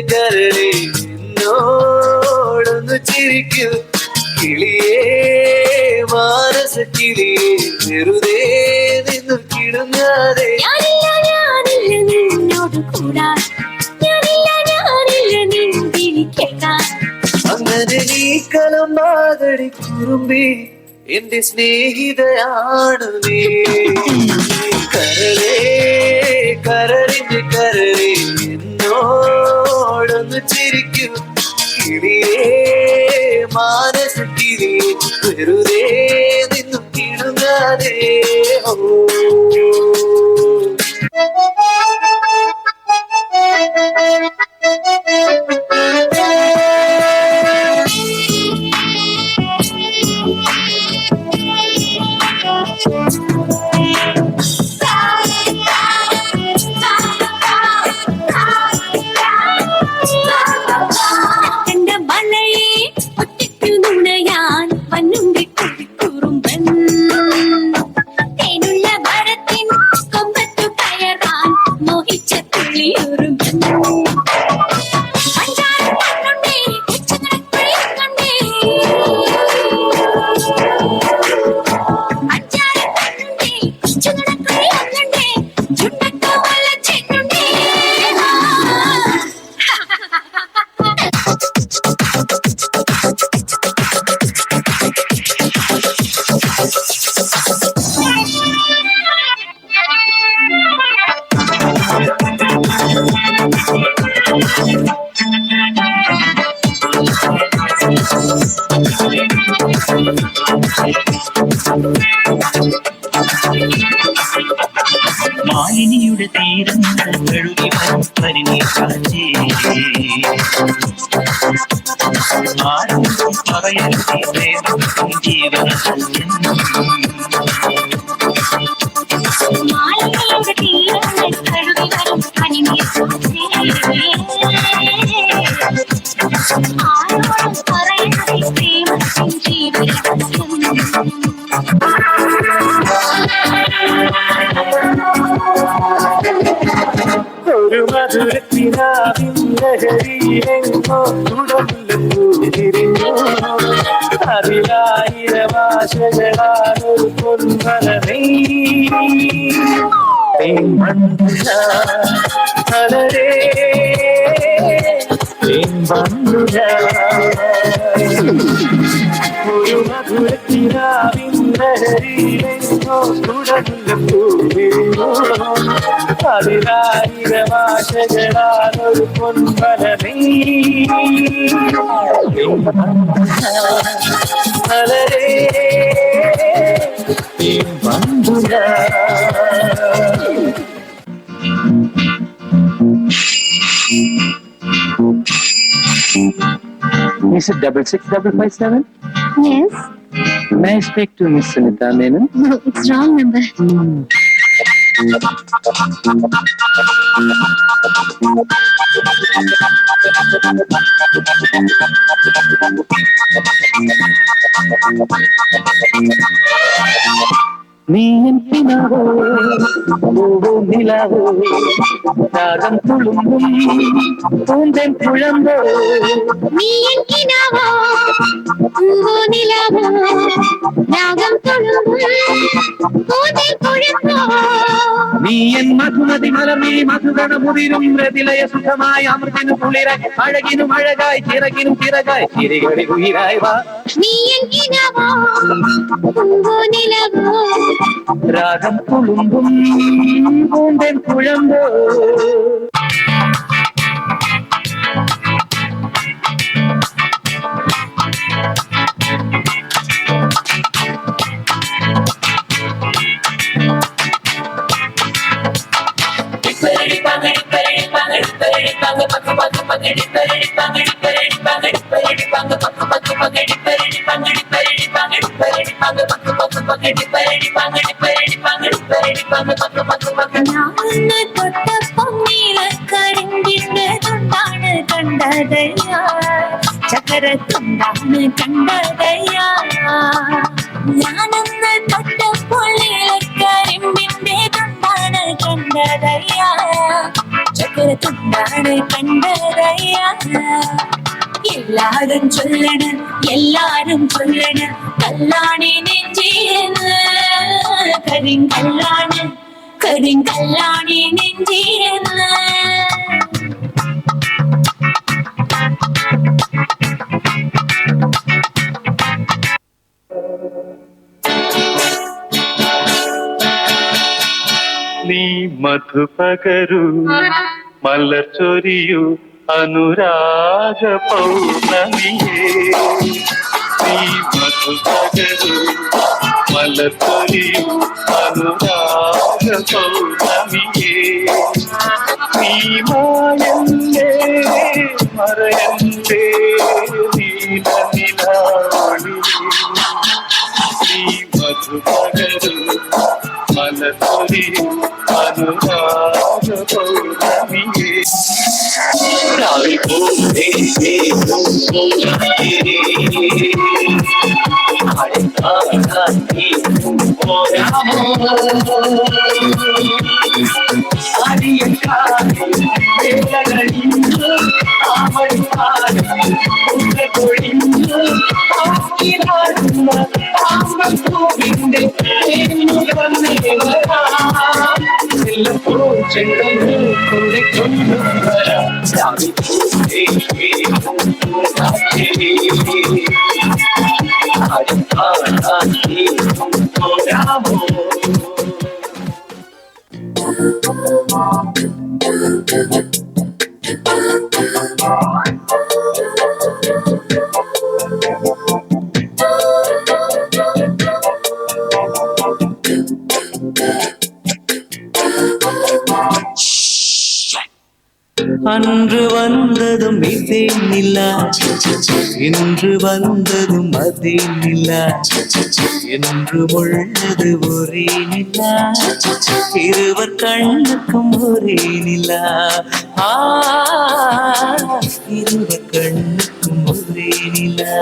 കരളേ എന്നോടൊന്നു ചിരിക്കൂ കിളിയേ മാനസ കിളിയേ വെറുതെ നിന്നു കിടുങ്ങാതെ അങ്ങനെ നീ കലമ്പാതടി കുറുമ്പി എന്റെ സ്നേഹിതയാണ് നീ കരളേ കരളിന്റെ കരളേ എന്നോടൊന്നു ചിരിക്കൂ കിളിയേ മാനസ കിളിയേ വെറുതെ നിന്നു കിടുങ്ങാതെ ഓ മാലിനിയുടെ തീരങ്ങൾ കഴുകി വരും പരിണീക്കാച്ചേ ആരും പറയരുതേ പ്രേമം ജീവന മാലിനിയുടെ തീരങ്ങൾ കഴുകി വരും പരിണീക്കാച്ചേ ആരും പറയരുതേ പ്രേമം ജീവന ഒരു മധുരത്തിനാവിൻ ലഹരിയിലെങ്ങോ തുടർന്നു അതിലായിരം ആശകളാണൊരു പൊൻമലമേ മലരേ ഒരു മധുരത്തിനാവിൻ ലഹരിയിലെങ്ങോ തുടർന്നു അതിലായിരം ആശകളാണൊരു പൊൻമലമേ മലരേ ബന്ധുര Is it 66557? Yes. May I speak to Miss Sunita Menon? No, it's wrong number. നീ എന്തിനാവോ നിലാവോ രാഗം തുളുമ്പും പൂന്തൻ കുഴമ്പോ നീ എന്തിനാവോ നിലാവോ രാഗം തുളുമ്പും പൂന്തൻ കുഴമ്പോ നീ എൻ മധുമതി മലമേ മധുഗണ മുതിരും മൃതിലയ സുഖമായ അമൃതിനു കുളിരായി അഴകിനും അഴകായി ചിറകിനും ചിറകായി ചിരികളി ഉയിരായി വാ നീ എന്തിനാവോ നിലാവോ രാഗം തുളുമ്പും പൂന്തൻ കുഴമ്പോ ചക്കരത്തുണ്ടാണ് കണ്ടതയ്യാ ഞാനന്ന് തൊട്ടപ്പോൾ കരിമ്പിന്റെ തുണ്ടാണ് കണ്ടതയ്യാ ஒரு துண்டாடு கண்டதையா எல்லாரும் சொல்லணும் எல்லாரும் சொல்லணும் கல்லாணி நெஞ்சேன கருங்கல்லாணி நெஞ்சேன നീ മധുപകരു മലർച്ചൊരിയു അനുരാഗ പൗർണമിയേ നീ മധുപകരു മലർച്ചൊരിയു അനുരാഗ പൗർണമിയേ നീ മായല്ലേ മറയല്ലേ നീല നിലാവൊളി നീ മധുപകരു മലർച്ചൊരി അനുരാഗ പൗർണമിയേ அன்று வந்ததும் இதே நிலா இன்று வந்ததும் அதே நிலா என்று உள்ளது ஒரே நிலா இருவர் கண்ணுக்கும் ஒரே நிலா இருவர் கண்ணுக்கும் ஒரே நிலா